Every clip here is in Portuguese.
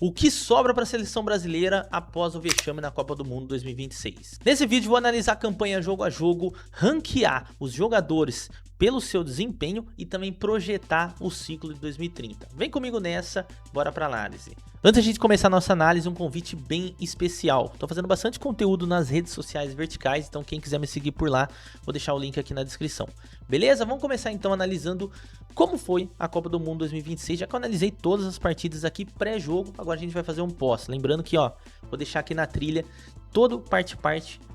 O que sobra para a seleção brasileira após o vexame na Copa do Mundo 2026? Nesse vídeo vou analisar a campanha jogo a jogo, ranquear os jogadores pelo seu desempenho e também projetar o ciclo de 2030. Vem comigo nessa, bora para análise. Antes de a gente começar a nossa análise, um convite bem especial. Tô fazendo bastante conteúdo nas redes sociais verticais, então quem quiser me seguir por lá, vou deixar o link aqui na descrição. Beleza? Vamos começar então analisando como foi a Copa do Mundo 2026, já que eu analisei todas as partidas aqui pré-jogo, agora a gente vai fazer um pós. Lembrando que, ó, vou deixar aqui na trilha todo parte,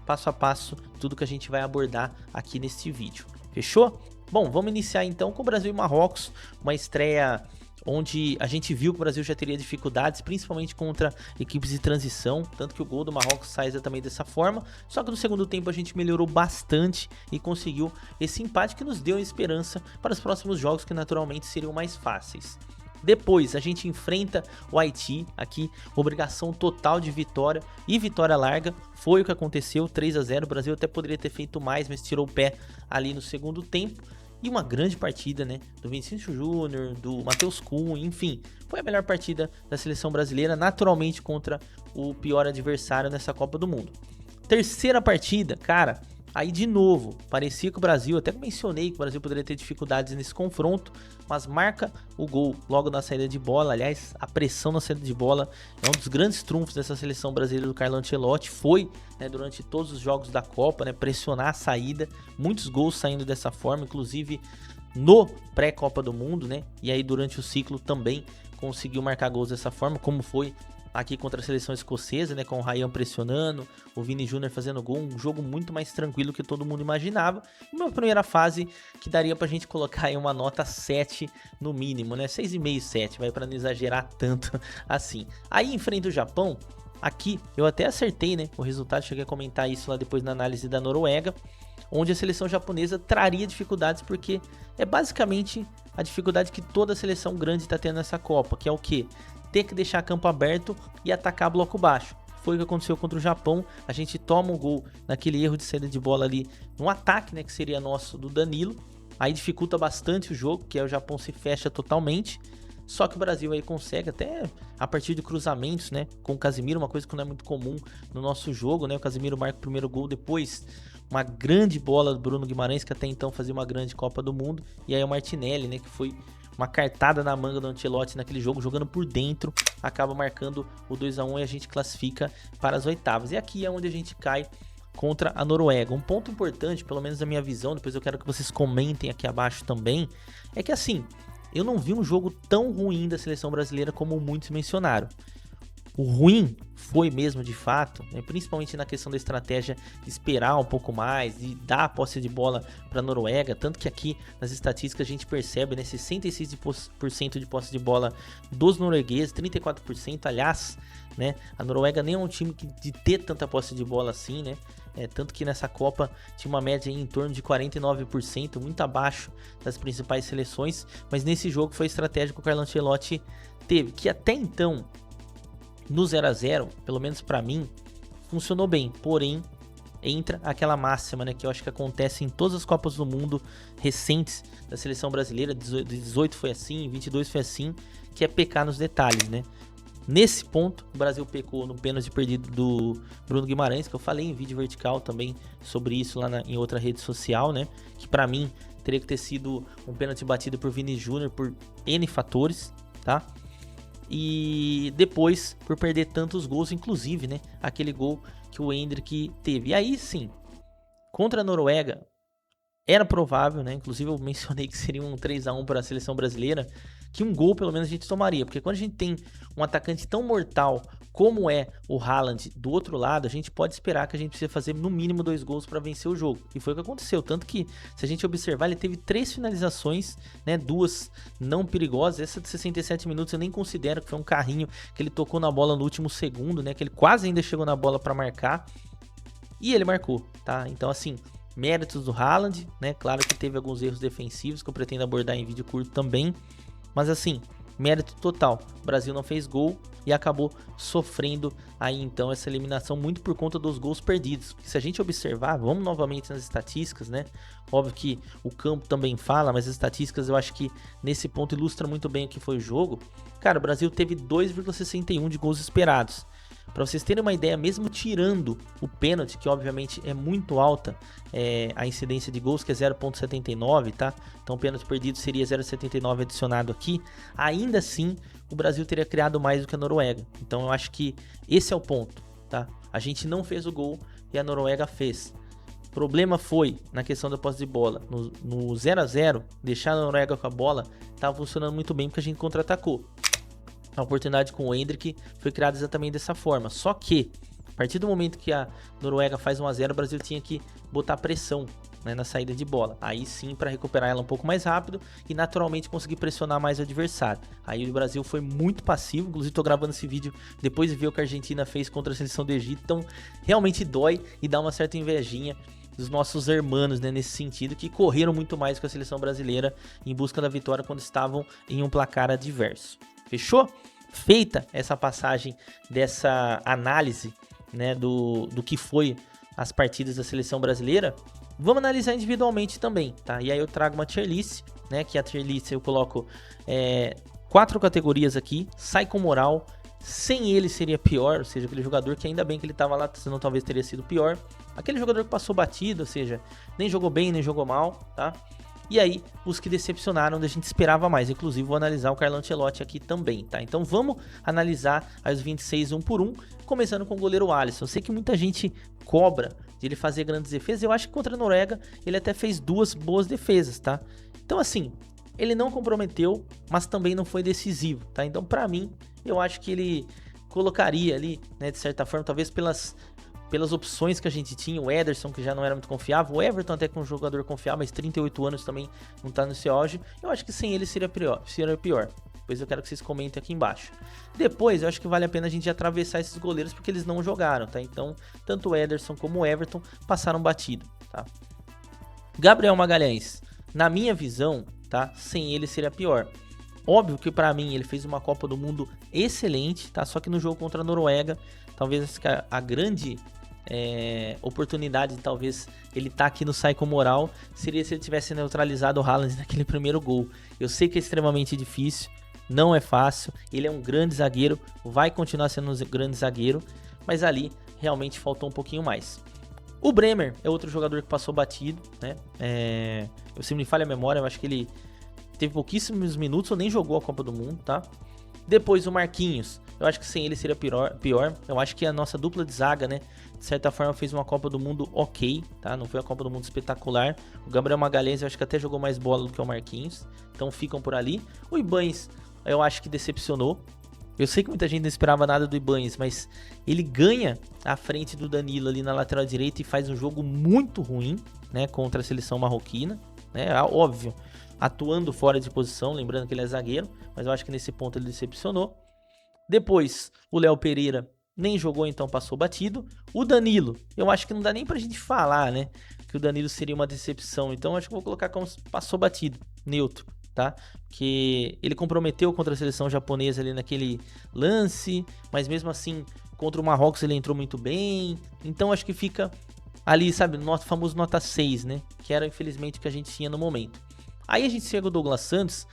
passo a passo, tudo que a gente vai abordar aqui neste vídeo. Fechou? Bom, vamos iniciar então com o Brasil e Marrocos, uma estreia onde a gente viu que o Brasil já teria dificuldades, principalmente contra equipes de transição, tanto que o gol do Marrocos sai exatamente dessa forma, só que no segundo tempo a gente melhorou bastante e conseguiu esse empate que nos deu esperança para os próximos jogos, que naturalmente seriam mais fáceis. Depois a gente enfrenta o Haiti, aqui obrigação total de vitória e vitória larga, foi o que aconteceu, 3 a 0, o Brasil até poderia ter feito mais, mas tirou o pé ali no segundo tempo. E uma grande partida, né, do Vinícius Júnior, do Matheus Cunha, enfim, foi a melhor partida da seleção brasileira, naturalmente contra o pior adversário nessa Copa do Mundo. Terceira partida, cara, aí de novo, parecia que o Brasil, até mencionei que o Brasil poderia ter dificuldades nesse confronto, mas marca o gol logo na saída de bola. Aliás, a pressão na saída de bola é um dos grandes trunfos dessa seleção brasileira do Carlo Ancelotti, foi, né, durante todos os jogos da Copa, né, pressionar a saída, muitos gols saindo dessa forma, inclusive no pré-Copa do Mundo, né, e aí durante o ciclo também conseguiu marcar gols dessa forma, como foi aqui contra a seleção escocesa, né, com o Ryan pressionando, o Vini Júnior fazendo gol, um jogo muito mais tranquilo que todo mundo imaginava. Uma primeira fase que daria pra gente colocar aí uma nota 7 no mínimo, né, 6,5, 7, vai pra não exagerar tanto assim. Aí enfrenta o Japão, aqui eu até acertei, né, o resultado, cheguei a comentar isso lá depois na análise da Noruega, onde a seleção japonesa traria dificuldades, porque é basicamente a dificuldade que toda seleção grande está tendo nessa Copa, que é o quê? Ter que deixar campo aberto e atacar bloco baixo. Foi o que aconteceu contra o Japão. A gente toma um gol naquele erro de saída de bola ali, no ataque, né, que seria nosso, do Danilo. Aí dificulta bastante o jogo, que é o Japão se fecha totalmente. Só que o Brasil aí consegue, até a partir de cruzamentos, né, com o Casemiro, uma coisa que não é muito comum no nosso jogo, né? O Casemiro marca o primeiro gol, depois uma grande bola do Bruno Guimarães, que até então fazia uma grande Copa do Mundo. E aí o Martinelli, né, que foi uma cartada na manga do Ancelotti naquele jogo, jogando por dentro, acaba marcando o 2 a 1 e a gente classifica para as oitavas. E aqui é onde a gente cai contra a Noruega. Um ponto importante, pelo menos na minha visão, depois eu quero que vocês comentem aqui abaixo também, é que assim, eu não vi um jogo tão ruim da seleção brasileira como muitos mencionaram. O ruim foi mesmo de fato, né, principalmente na questão da estratégia de esperar um pouco mais, de dar a posse de bola para a Noruega, tanto que aqui nas estatísticas a gente percebe, né, 66% de posse de bola dos noruegueses, 34%, aliás, né, a Noruega nem é um time de ter tanta posse de bola assim, né, tanto que nessa Copa tinha uma média em torno de 49%, muito abaixo das principais seleções, mas nesse jogo foi a estratégia que o Carlo Ancelotti teve, que até então no 0 a 0, pelo menos pra mim, funcionou bem, porém entra aquela máxima, né, que eu acho que acontece em todas as Copas do Mundo recentes da seleção brasileira, 18 foi assim, 22 foi assim, que é pecar nos detalhes, né. Nesse ponto, o Brasil pecou no pênalti perdido do Bruno Guimarães, que eu falei em vídeo vertical também sobre isso lá em outra rede social, né, que pra mim teria que ter sido um pênalti batido por Vini Júnior por N fatores, tá. E depois por perder tantos gols, inclusive, né, aquele gol que o Endrick teve. E aí sim, contra a Noruega era provável, né, inclusive eu mencionei que seria um 3 a 1 para a seleção brasileira, que um gol pelo menos a gente tomaria, porque quando a gente tem um atacante tão mortal como é o Haaland do outro lado, a gente pode esperar que a gente precisa fazer no mínimo 2 gols para vencer o jogo, e foi o que aconteceu, tanto que se a gente observar, ele teve 3 finalizações, né, 2 não perigosas, essa de 67 minutos eu nem considero, que foi um carrinho que ele tocou na bola no último segundo, né, que ele quase ainda chegou na bola para marcar, e ele marcou, tá, então assim, méritos do Haaland, né, claro que teve alguns erros defensivos que eu pretendo abordar em vídeo curto também, mas assim, mérito total. O Brasil não fez gol e acabou sofrendo aí então essa eliminação muito por conta dos gols perdidos. Se a gente observar, vamos novamente nas estatísticas, né? Óbvio que o campo também fala, mas as estatísticas eu acho que nesse ponto ilustra muito bem o que foi o jogo. Cara, o Brasil teve 2,61 de gols esperados. Para vocês terem uma ideia, mesmo tirando o pênalti, que obviamente é muito alta a incidência de gols, que é 0,79, tá? Então o pênalti perdido seria 0,79 adicionado aqui. Ainda assim, o Brasil teria criado mais do que a Noruega. Então eu acho que esse é o ponto, tá? A gente não fez o gol e a Noruega fez. O problema foi na questão da posse de bola. No 0 a 0, deixar a Noruega com a bola estava funcionando muito bem porque a gente contra-atacou. A oportunidade com o Endrick foi criada exatamente dessa forma. Só que, a partir do momento que a Noruega faz 1 a 0, o Brasil tinha que botar pressão, né, na saída de bola. Aí sim, para recuperar ela um pouco mais rápido e naturalmente conseguir pressionar mais o adversário. Aí o Brasil foi muito passivo. Inclusive, estou gravando esse vídeo depois de ver o que a Argentina fez contra a seleção do Egito. Então, realmente dói e dá uma certa invejinha dos nossos hermanos, né, nesse sentido, que correram muito mais que a seleção brasileira em busca da vitória quando estavam em um placar adverso. Fechou? Feita essa passagem dessa análise, né, do que foi as partidas da seleção brasileira, vamos analisar individualmente também, tá? E aí eu trago uma tier list, né, que a tier list eu coloco 4 categorias aqui, sai com moral, sem ele seria pior, ou seja, aquele jogador que ainda bem que ele estava lá, senão talvez teria sido pior, aquele jogador que passou batido, ou seja, nem jogou bem, nem jogou mal, tá? E aí, os que decepcionaram, onde a gente esperava mais. Inclusive, vou analisar o Carlo Ancelotti aqui também, tá? Então, vamos analisar as 26 um por um, começando com o goleiro Alisson. Eu sei que muita gente cobra de ele fazer grandes defesas. Eu acho que contra a Noruega, ele até fez 2 boas defesas, tá? Então, assim, ele não comprometeu, mas também não foi decisivo, tá? Então, pra mim, eu acho que ele colocaria ali, né, de certa forma, talvez pelas opções que a gente tinha, o Ederson, que já não era muito confiável, o Everton até com um jogador confiável, mas 38 anos também não tá no seu auge, eu acho que sem ele seria pior. Depois eu quero que vocês comentem aqui embaixo. Depois, eu acho que vale a pena a gente atravessar esses goleiros, porque eles não jogaram, tá? Então, tanto o Ederson como o Everton passaram batido, tá? Gabriel Magalhães, na minha visão, tá? Sem ele seria pior. Óbvio que pra mim ele fez uma Copa do Mundo excelente, tá? Só que no jogo contra a Noruega, talvez a grande oportunidade de talvez ele tá aqui no sai com moral seria se ele tivesse neutralizado o Haaland naquele primeiro gol. Eu sei que é extremamente difícil, não é fácil, ele é um grande zagueiro, vai continuar sendo um grande zagueiro, mas ali realmente faltou um pouquinho mais. O Bremer é outro jogador que passou batido, né? Se me falha a memória, eu acho que ele teve pouquíssimos minutos ou nem jogou a Copa do Mundo, tá? Depois o Marquinhos, eu acho que sem ele seria pior. Eu acho que a nossa dupla de zaga, né, de certa forma fez uma Copa do Mundo ok, tá? Não foi a Copa do Mundo espetacular. O Gabriel Magalhães eu acho que até jogou mais bola do que o Marquinhos, então ficam por ali. O Ibañez eu acho que decepcionou. Eu sei que muita gente não esperava nada do Ibañez, mas ele ganha à frente do Danilo ali na lateral direita e faz um jogo muito ruim, né, contra a seleção marroquina, né? Óbvio, atuando fora de posição, lembrando que ele é zagueiro, mas eu acho que nesse ponto ele decepcionou. Depois, o Léo Pereira nem jogou, então passou batido. O Danilo, eu acho que não dá nem pra gente falar, né, que o Danilo seria uma decepção, então eu acho que vou colocar como passou batido, neutro, tá? Que ele comprometeu contra a seleção japonesa ali naquele lance, mas mesmo assim, contra o Marrocos ele entrou muito bem, então acho que fica ali, sabe, o nosso famoso nota 6, né, que era infelizmente o que a gente tinha no momento. Aí a gente chega o Douglas Santos,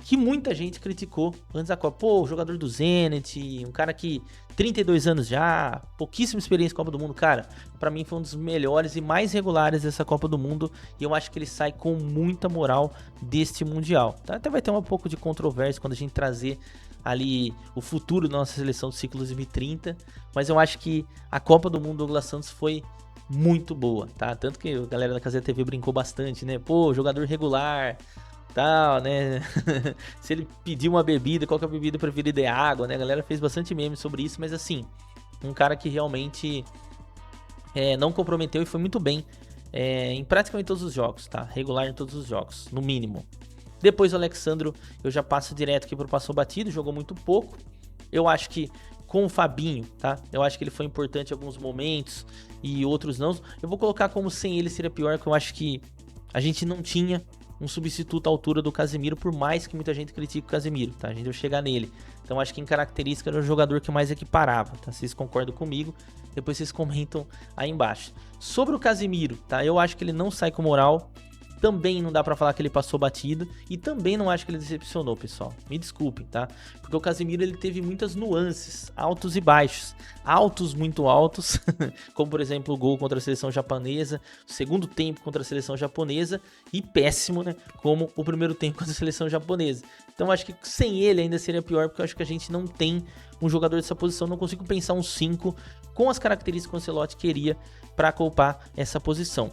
que muita gente criticou antes da Copa. Pô, o jogador do Zenit, um cara que 32 anos já, pouquíssima experiência em Copa do Mundo. Cara, pra mim foi um dos melhores e mais regulares dessa Copa do Mundo. E eu acho que ele sai com muita moral deste Mundial. Tá? Até vai ter um pouco de controvérsia quando a gente trazer ali o futuro da nossa seleção do ciclo 2030. Mas eu acho que a Copa do Mundo do Douglas Santos foi muito boa, tá? Tanto que a galera da Casa TV brincou bastante, né? Pô, jogador regular, tal, né? Se ele pedir uma bebida, qual que é a bebida preferida? É água, né? A galera fez bastante meme sobre isso, mas assim, um cara que realmente não comprometeu e foi muito bem em praticamente todos os jogos, tá? Regular em todos os jogos, no mínimo. Depois o Alexandro, eu já passo direto aqui pro passou batido, jogou muito pouco. Eu acho que com o Fabinho, tá? Eu acho que ele foi importante em alguns momentos e outros não. Eu vou colocar como sem ele seria pior, que eu acho que a gente não tinha um substituto à altura do Casemiro, por mais que muita gente critique o Casemiro, tá? A gente vai chegar nele. Então acho que em característica era o jogador que mais equiparava, tá? Vocês concordam comigo? Depois vocês comentam aí embaixo. Sobre o Casemiro, tá? Eu acho que ele não sai com moral. Também não dá pra falar que ele passou batido. E também não acho que ele decepcionou, pessoal. Me desculpem, tá? Porque o Casemiro, ele teve muitas nuances, altos e baixos. Altos, muito altos, como por exemplo o gol contra a seleção japonesa, o segundo tempo contra a seleção japonesa, e péssimo, né? Como o primeiro tempo contra a seleção japonesa. Então acho que sem ele ainda seria pior, porque eu acho que a gente não tem um jogador dessa posição. Não consigo pensar um 5 com as características que o Ancelotti queria para copar essa posição.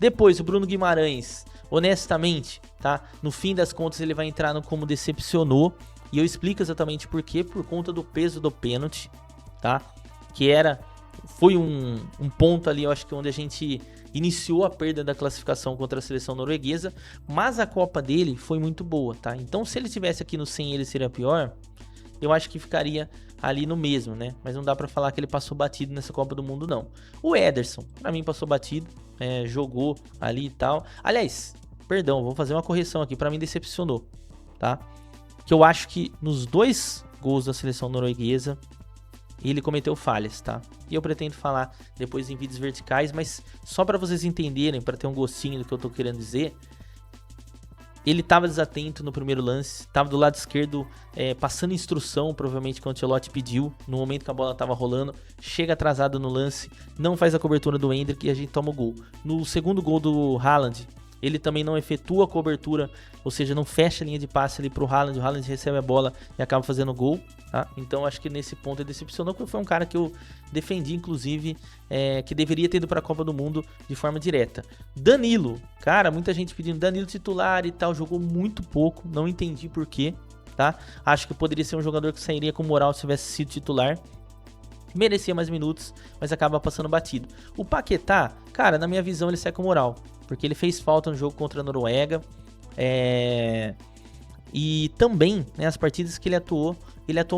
Depois, o Bruno Guimarães, honestamente, tá? No fim das contas, ele vai entrar no como decepcionou. E eu explico exatamente por quê. Por conta do peso do pênalti, tá? Que foi um ponto ali, eu acho que onde a gente iniciou a perda da classificação contra a seleção norueguesa. Mas a Copa dele foi muito boa, tá? Então, se ele estivesse aqui no 100 ele seria pior, eu acho que ficaria ali no mesmo, né? Mas não dá pra falar que ele passou batido nessa Copa do Mundo, não. O Ederson, pra mim, passou batido. Jogou ali e tal. Aliás, perdão, vou fazer uma correção aqui. Pra mim, decepcionou, tá? Que eu acho que nos 2 gols da seleção norueguesa, ele cometeu falhas, tá? E eu pretendo falar depois em vídeos verticais, mas só pra vocês entenderem, pra ter um gostinho do que eu tô querendo dizer. Ele estava desatento no primeiro lance, estava do lado esquerdo passando instrução, provavelmente que o Ancelotti pediu, no momento que a bola estava rolando, chega atrasado no lance, não faz a cobertura do Endrick e a gente toma o gol. No segundo gol do Haaland, ele também não efetua a cobertura, ou seja, não fecha a linha de passe ali pro Haaland, o Haaland recebe a bola e acaba fazendo o gol, tá? Então acho que nesse ponto ele decepcionou, porque foi um cara que eu defendi, inclusive, que deveria ter ido para a Copa do Mundo de forma direta. Danilo, cara, muita gente pedindo Danilo titular e tal, jogou muito pouco, não entendi por quê, tá? Acho que poderia ser um jogador que sairia com moral se tivesse sido titular. Merecia mais minutos, mas acaba passando batido. O Paquetá, cara, na minha visão ele sai com moral, porque ele fez falta no jogo contra a Noruega. E também, né, as partidas que ele atuou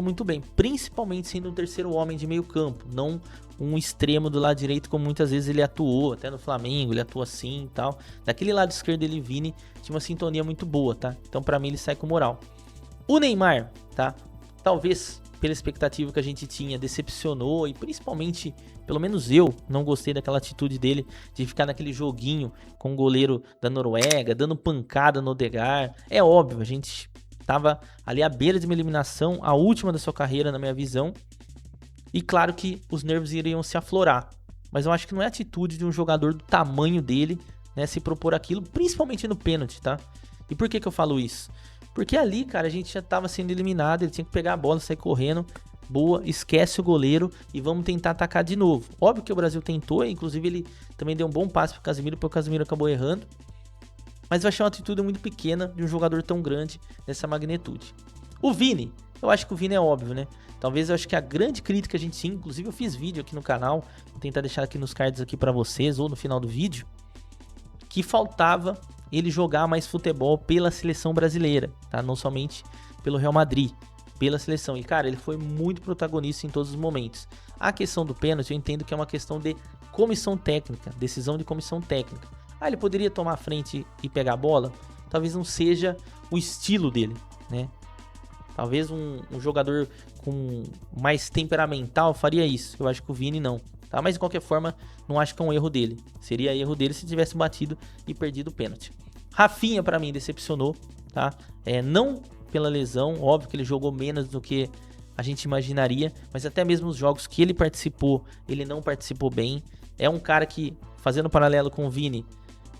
muito bem, principalmente sendo um terceiro homem de meio campo, não um extremo do lado direito, como muitas vezes ele atuou, até no Flamengo ele atua assim e tal. Daquele lado esquerdo ele, Vini, tinha uma sintonia muito boa, tá? Então pra mim ele sai com moral. O Neymar, tá? Talvez pela expectativa que a gente tinha, decepcionou, e principalmente, pelo menos eu, não gostei daquela atitude dele de ficar naquele joguinho com o goleiro da Noruega, dando pancada no Odegaard. É óbvio, a gente tava ali à beira de uma eliminação, a última da sua carreira na minha visão, e claro que os nervos iriam se aflorar, mas eu acho que não é atitude de um jogador do tamanho dele, né, se propor aquilo, principalmente no pênalti, tá? E por que eu falo isso? Porque ali, cara, a gente já tava sendo eliminado, ele tinha que pegar a bola, sair correndo, boa, esquece o goleiro e vamos tentar atacar de novo. Óbvio que o Brasil tentou, inclusive ele também deu um bom passe pro Casemiro, porque o Casemiro acabou errando. Mas eu achei uma atitude muito pequena de um jogador tão grande dessa magnitude. O Vini, eu acho que o Vini é óbvio, né? Talvez eu acho que a grande crítica que a gente tinha, inclusive eu fiz vídeo aqui no canal, vou tentar deixar aqui nos cards aqui pra vocês ou no final do vídeo, que faltava ele jogar mais futebol pela seleção brasileira, tá? Não somente pelo Real Madrid, pela seleção. E, cara, ele foi muito protagonista em todos os momentos. A questão do pênalti, eu entendo que é uma questão de comissão técnica, decisão de comissão técnica. Ele poderia tomar a frente e pegar a bola? Talvez não seja o estilo dele, né? Talvez um jogador com mais temperamental faria isso. Eu acho que o Vini não, tá? Mas de qualquer forma, não acho que é um erro dele. Seria erro dele se tivesse batido e perdido o pênalti. Rafinha, pra mim, decepcionou, tá? Não pela lesão, óbvio que ele jogou menos do que a gente imaginaria, mas até mesmo os jogos que ele participou, ele não participou bem. É um cara que, fazendo paralelo com o Vini,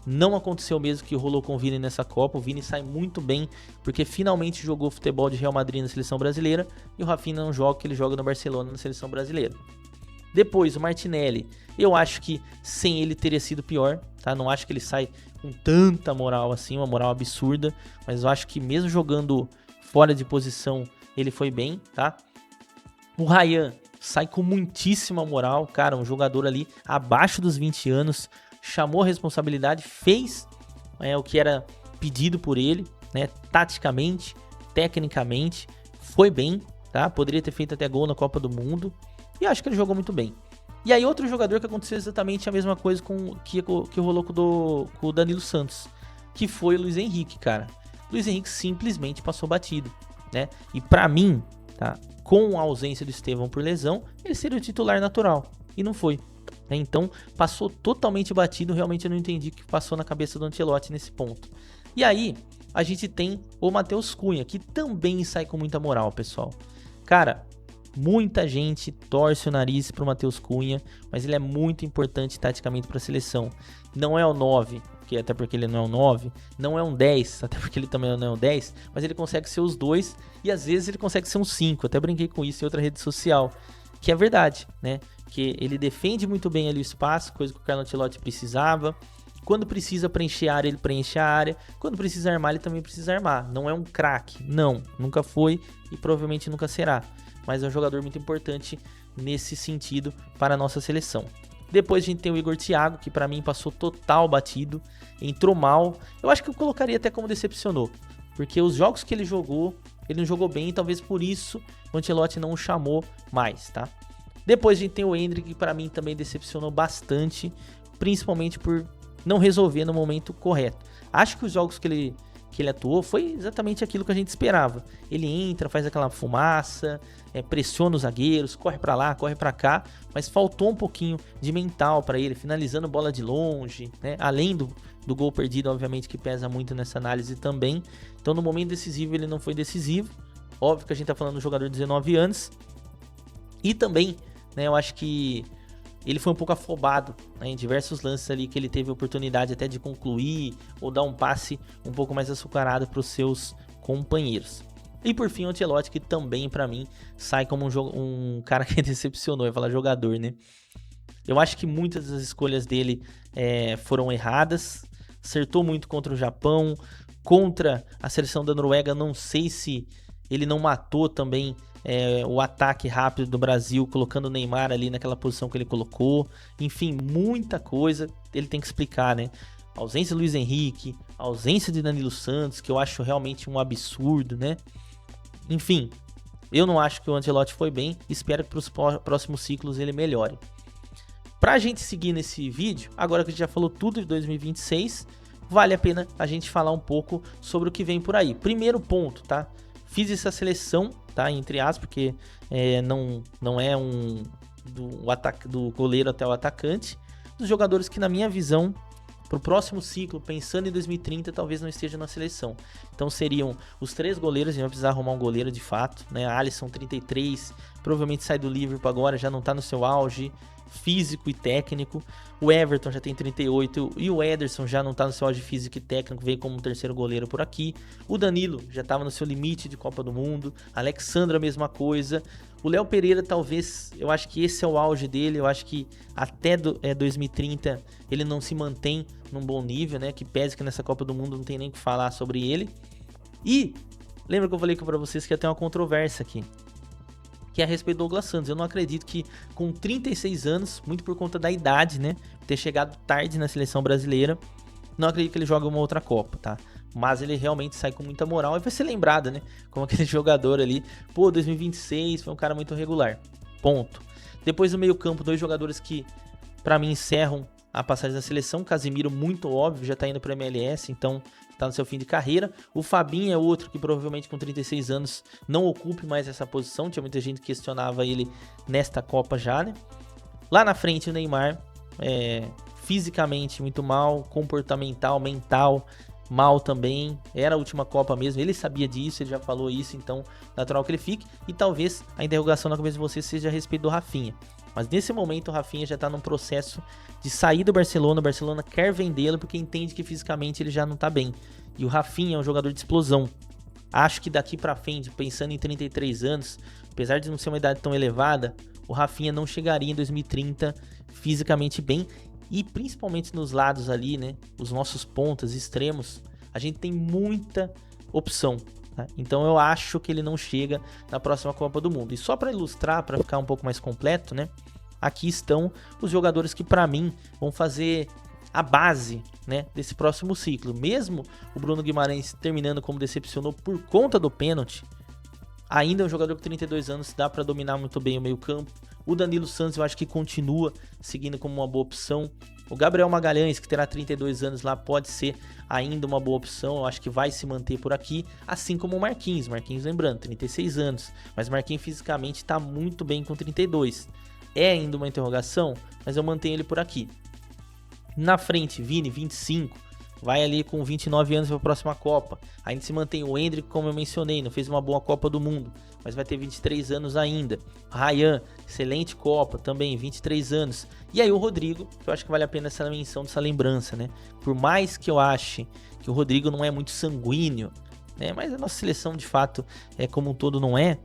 não aconteceu o mesmo que rolou com o Vini nessa Copa. O Vini sai muito bem, porque finalmente jogou futebol de Real Madrid na seleção brasileira, e o Rafinha não joga, que ele joga no Barcelona na seleção brasileira. Depois, o Martinelli, eu acho que sem ele teria sido pior, tá? Não acho que ele sai com tanta moral assim, uma moral absurda, mas eu acho que mesmo jogando fora de posição, ele foi bem, tá? O Ryan sai com muitíssima moral, cara, um jogador ali abaixo dos 20 anos, chamou a responsabilidade, fez o que era pedido por ele, né? Taticamente, tecnicamente, foi bem, tá? Poderia ter feito até gol na Copa do Mundo, e acho que ele jogou muito bem. E aí outro jogador que aconteceu exatamente a mesma coisa que rolou com o Danilo Santos. que foi o Luiz Henrique, cara. Luiz Henrique simplesmente passou batido, né? E pra mim, tá? Com a ausência do Estevão por lesão, ele seria o titular natural. E não foi. Né? Então, passou totalmente batido. Realmente eu não entendi o que passou na cabeça do Ancelotti nesse ponto. E aí, a gente tem o Matheus Cunha, que também sai com muita moral, pessoal. Cara, muita gente torce o nariz pro Matheus Cunha, mas ele é muito importante taticamente para a seleção. Não é o 9, até porque ele não é um 9, não é um 10, até porque ele também não é um 10, mas ele consegue ser os dois e às vezes ele consegue ser um 5. Até brinquei com isso em outra rede social, que é verdade, né? Que ele defende muito bem ali o espaço, coisa que o Carlo Ancelotti precisava. Quando precisa preencher a área, ele preenche a área. Quando precisa armar, ele também precisa armar. Não é um craque, não, nunca foi e provavelmente nunca será. Mas é um jogador muito importante nesse sentido para a nossa seleção. Depois a gente tem o Igor Thiago, que para mim passou total batido, entrou mal. Eu acho que eu colocaria até como decepcionou, porque os jogos que ele não jogou bem, e talvez por isso o Ancelotti não o chamou mais, tá? Depois a gente tem o Endrick, que para mim também decepcionou bastante, principalmente por não resolver no momento correto. Acho que os jogos que ele atuou foi exatamente aquilo que a gente esperava. Ele entra, faz aquela fumaça, pressiona os zagueiros, corre pra lá, corre pra cá, mas faltou um pouquinho de mental pra ele, finalizando bola de longe, né? Além do gol perdido, obviamente, que pesa muito nessa análise também. Então no momento decisivo ele não foi decisivo. Óbvio que a gente tá falando de um jogador de 19 anos. E também, né, eu acho que ele foi um pouco afobado, né, em diversos lances ali que ele teve a oportunidade até de concluir ou dar um passe um pouco mais açucarado para os seus companheiros. E por fim o Ancelotti, que também para mim sai como um cara que decepcionou, eu ia falar jogador, né? Eu acho que muitas das escolhas dele foram erradas, acertou muito contra o Japão, contra a seleção da Noruega, não sei se ele não matou também o ataque rápido do Brasil, colocando o Neymar ali naquela posição que ele colocou. Enfim, muita coisa ele tem que explicar, né? A ausência do Luiz Henrique, a ausência de Danilo Santos, que eu acho realmente um absurdo, né? Enfim, eu não acho que o Ancelotti foi bem. Espero que para os próximos ciclos ele melhore. Pra gente seguir nesse vídeo, agora que a gente já falou tudo de 2026, vale a pena a gente falar um pouco sobre o que vem por aí. Primeiro ponto, tá? Fiz essa seleção, tá? Entre aspas, porque não é do goleiro até o atacante. Dos jogadores que, na minha visão, pro próximo ciclo, pensando em 2030, talvez não esteja na seleção. Então seriam os 3 goleiros, a gente vai precisar arrumar um goleiro de fato, né? A Alisson, 33, provavelmente sai do Liverpool agora, já não tá no seu auge físico e técnico. O Everton já tem 38 e o Ederson já não tá no seu auge físico e técnico, veio como um terceiro goleiro por aqui. O Danilo já tava no seu limite de Copa do Mundo. Alexandre, a mesma coisa. O Léo Pereira, talvez, eu acho que esse é o auge dele. Eu acho que até 2030 ele não se mantém num bom nível, né? Que pese que nessa Copa do Mundo não tem nem o que falar sobre ele. E lembra que eu falei pra vocês que ia ter uma controvérsia aqui, que é a respeito do Douglas Santos. Eu não acredito que com 36 anos, muito por conta da idade, né, ter chegado tarde na seleção brasileira, não acredito que ele jogue uma outra Copa, tá? Mas ele realmente sai com muita moral e vai ser lembrado, né, como aquele jogador ali, 2026 foi um cara muito regular, ponto. Depois no meio campo, 2 jogadores que pra mim encerram a passagem da seleção. Casemiro, muito óbvio, já tá indo pra MLS, então tá no seu fim de carreira. O Fabinho é outro que provavelmente com 36 anos não ocupe mais essa posição. Tinha muita gente que questionava ele nesta Copa já, né? Lá na frente o Neymar, fisicamente muito mal, comportamental, mental, mal também. Era a última Copa mesmo, ele sabia disso, ele já falou isso, então natural que ele fique. E talvez a interrogação na cabeça de você seja a respeito do Rafinha. Mas nesse momento o Rafinha já tá num processo de sair do Barcelona. O Barcelona quer vendê-lo porque entende que fisicamente ele já não tá bem. E o Rafinha é um jogador de explosão. Acho que daqui pra frente, pensando em 33 anos, apesar de não ser uma idade tão elevada, o Rafinha não chegaria em 2030 fisicamente bem. E principalmente nos lados ali, né? Os nossos pontas extremos, a gente tem muita opção. Tá? Então eu acho que ele não chega na próxima Copa do Mundo. E só para ilustrar, para ficar um pouco mais completo, né? Aqui estão os jogadores que para mim vão fazer a base, né, desse próximo ciclo. Mesmo o Bruno Guimarães terminando como decepcionou por conta do pênalti, ainda é um jogador com 32 anos, dá para dominar muito bem o meio campo. O Danilo Santos eu acho que continua seguindo como uma boa opção. O Gabriel Magalhães, que terá 32 anos lá, pode ser ainda uma boa opção. Eu acho que vai se manter por aqui, assim como o Marquinhos. Marquinhos, lembrando, 36 anos. Mas o Marquinhos fisicamente está muito bem com 32. É ainda uma interrogação, mas eu mantenho ele por aqui. Na frente, Vini, 25. Vai ali com 29 anos para a próxima Copa. Ainda se mantém o Endrick, como eu mencionei, não fez uma boa Copa do Mundo, mas vai ter 23 anos ainda. Ryan, excelente Copa, também 23 anos. E aí o Rodrigo, que eu acho que vale a pena essa menção, dessa lembrança, né? Por mais que eu ache que o Rodrigo não é muito sanguíneo, né? Mas a nossa seleção, de fato, como um todo não é.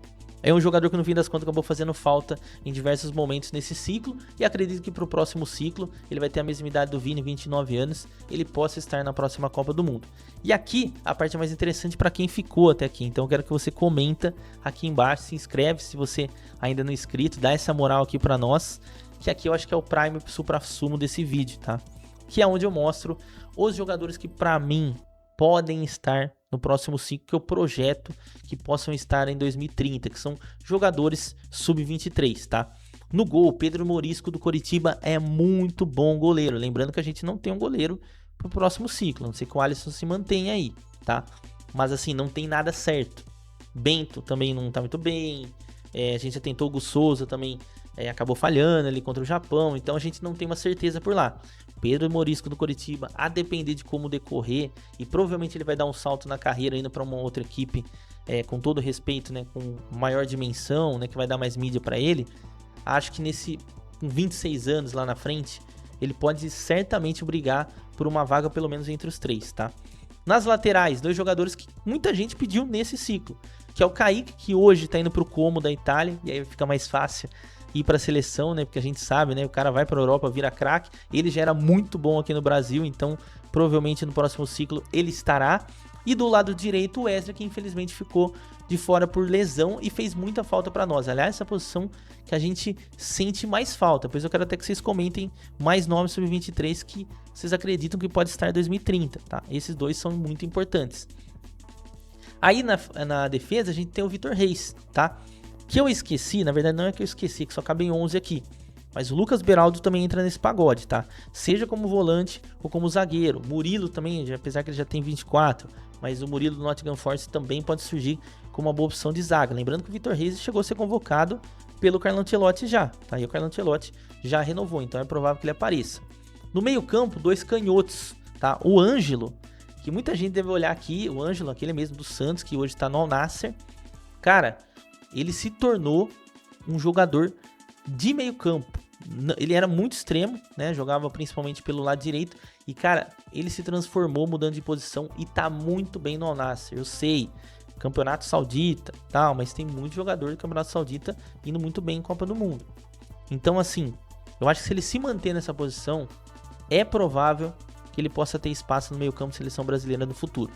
É um jogador que no fim das contas acabou fazendo falta em diversos momentos nesse ciclo, e acredito que para o próximo ciclo ele vai ter a mesma idade do Vini, 29 anos, ele possa estar na próxima Copa do Mundo. E aqui a parte mais interessante para quem ficou até aqui, então eu quero que você comenta aqui embaixo, se inscreve se você ainda não é inscrito, dá essa moral aqui para nós, que aqui eu acho que é o prime supra-sumo desse vídeo, tá? Que é onde eu mostro os jogadores que para mim podem estar no próximo ciclo, que eu projeto que possam estar em 2030, que são jogadores sub-23, tá? No gol, Pedro Morisco do Coritiba é muito bom goleiro, lembrando que a gente não tem um goleiro pro próximo ciclo, a não ser que o Alisson se mantenha aí, tá? Mas assim, não tem nada certo. Bento também não tá muito bem, a gente já tentou o Gus Souza também, acabou falhando ali contra o Japão, então a gente não tem uma certeza por lá. Pedro Morisco do Coritiba, a depender de como decorrer, e provavelmente ele vai dar um salto na carreira indo para uma outra equipe, com todo respeito, né, com maior dimensão, né, que vai dar mais mídia para ele. Acho que com 26 anos lá na frente, ele pode certamente brigar por uma vaga pelo menos entre os 3, tá? Nas laterais, 2 jogadores que muita gente pediu nesse ciclo, que é o Kaique, que hoje tá indo pro Como da Itália, e aí fica mais fácil ir para a seleção, né? Porque a gente sabe, né? O cara vai para a Europa, vira craque. Ele já era muito bom aqui no Brasil, então provavelmente no próximo ciclo ele estará. E do lado direito, o Wesley, que infelizmente ficou de fora por lesão e fez muita falta para nós. Aliás, essa posição que a gente sente mais falta. Pois eu quero até que vocês comentem mais nomes sobre 23 que vocês acreditam que pode estar em 2030, tá? Esses 2 são muito importantes. Aí na defesa a gente tem o Vitor Reis, tá? Que eu esqueci, na verdade não é que eu esqueci, que só cabem 11 aqui. Mas o Lucas Beraldo também entra nesse pagode, tá? Seja como volante ou como zagueiro. Murilo também, apesar que ele já tem 24, mas o Murilo do Nottingham Forest também pode surgir como uma boa opção de zaga. Lembrando que o Vitor Reis chegou a ser convocado pelo Carlo Ancelotti já, tá? E o Carlo Ancelotti já renovou, então é provável que ele apareça. No meio campo, 2 canhotos, tá? O Ângelo, que muita gente deve olhar aqui, o Ângelo, aquele mesmo do Santos, que hoje tá no Al Nassr. Cara, ele se tornou um jogador de meio campo. Ele era muito extremo, né? Jogava principalmente pelo lado direito. E, cara, ele se transformou mudando de posição e tá muito bem no Al Nassr. Eu sei, Campeonato Saudita, tal, mas tem muito jogador do Campeonato Saudita indo muito bem em Copa do Mundo. Então, assim, eu acho que se ele se manter nessa posição, é provável que ele possa ter espaço no meio campo de seleção brasileira no futuro.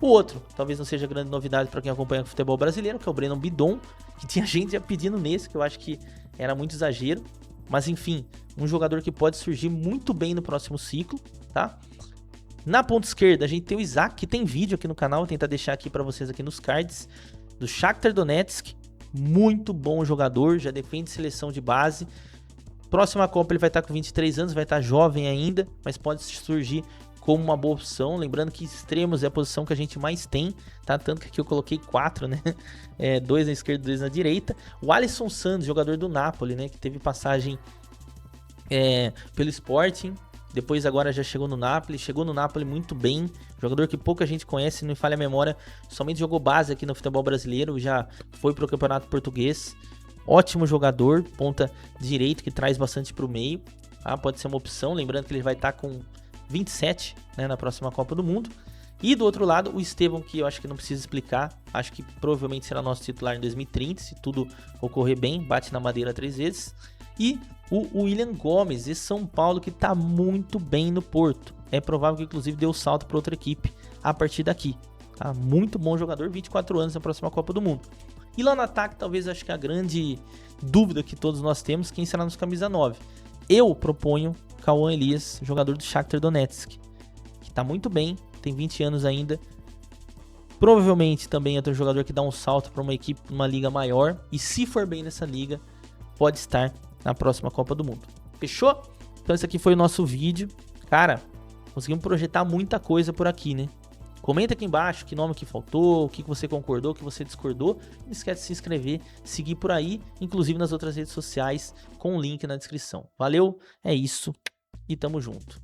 O outro, talvez não seja grande novidade para quem acompanha o futebol brasileiro, que é o Breno Bidon, que tinha gente já pedindo nesse, que eu acho que era muito exagero. Mas enfim, um jogador que pode surgir muito bem no próximo ciclo, tá? Na ponta esquerda a gente tem o Isaac, que tem vídeo aqui no canal, vou tentar deixar aqui para vocês aqui nos cards, do Shakhtar Donetsk, muito bom jogador, já defende seleção de base. Próxima Copa ele vai estar com 23 anos, vai estar jovem ainda, mas pode surgir como uma boa opção, lembrando que extremos é a posição que a gente mais tem, tá? Tanto que aqui eu coloquei 4, né? 2 na esquerda, 2 na direita. O Alisson Santos, jogador do Napoli, né? Que teve passagem pelo Sporting, depois agora já chegou no Napoli muito bem, jogador que pouca gente conhece, não me falha a memória, somente jogou base aqui no futebol brasileiro, já foi pro Campeonato Português. Ótimo jogador, ponta direito, que traz bastante pro meio, tá? Pode ser uma opção, lembrando que ele vai estar com 27, né, na próxima Copa do Mundo. E do outro lado, o Estevão, que eu acho que não precisa explicar, acho que provavelmente será nosso titular em 2030, se tudo ocorrer bem, bate na madeira 3 vezes. E o William Gomes, esse São Paulo, que tá muito bem no Porto. É provável que inclusive dê o salto para outra equipe a partir daqui, tá? Muito bom jogador, 24 anos na próxima Copa do Mundo. E lá no ataque, talvez acho que a grande dúvida que todos nós temos, quem será nos camisa 9? Eu proponho Cauã Elias, jogador do Shakhtar Donetsk, que tá muito bem, tem 20 anos ainda. Provavelmente também é outro jogador que dá um salto para uma equipe, uma liga maior. E se for bem nessa liga, pode estar na próxima Copa do Mundo. Fechou? Então esse aqui foi o nosso vídeo. Cara, conseguimos projetar muita coisa por aqui, né? Comenta aqui embaixo que nome que faltou, o que você concordou, o que você discordou. Não esquece de se inscrever, seguir por aí, inclusive nas outras redes sociais, com o link na descrição. Valeu, é isso e tamo junto.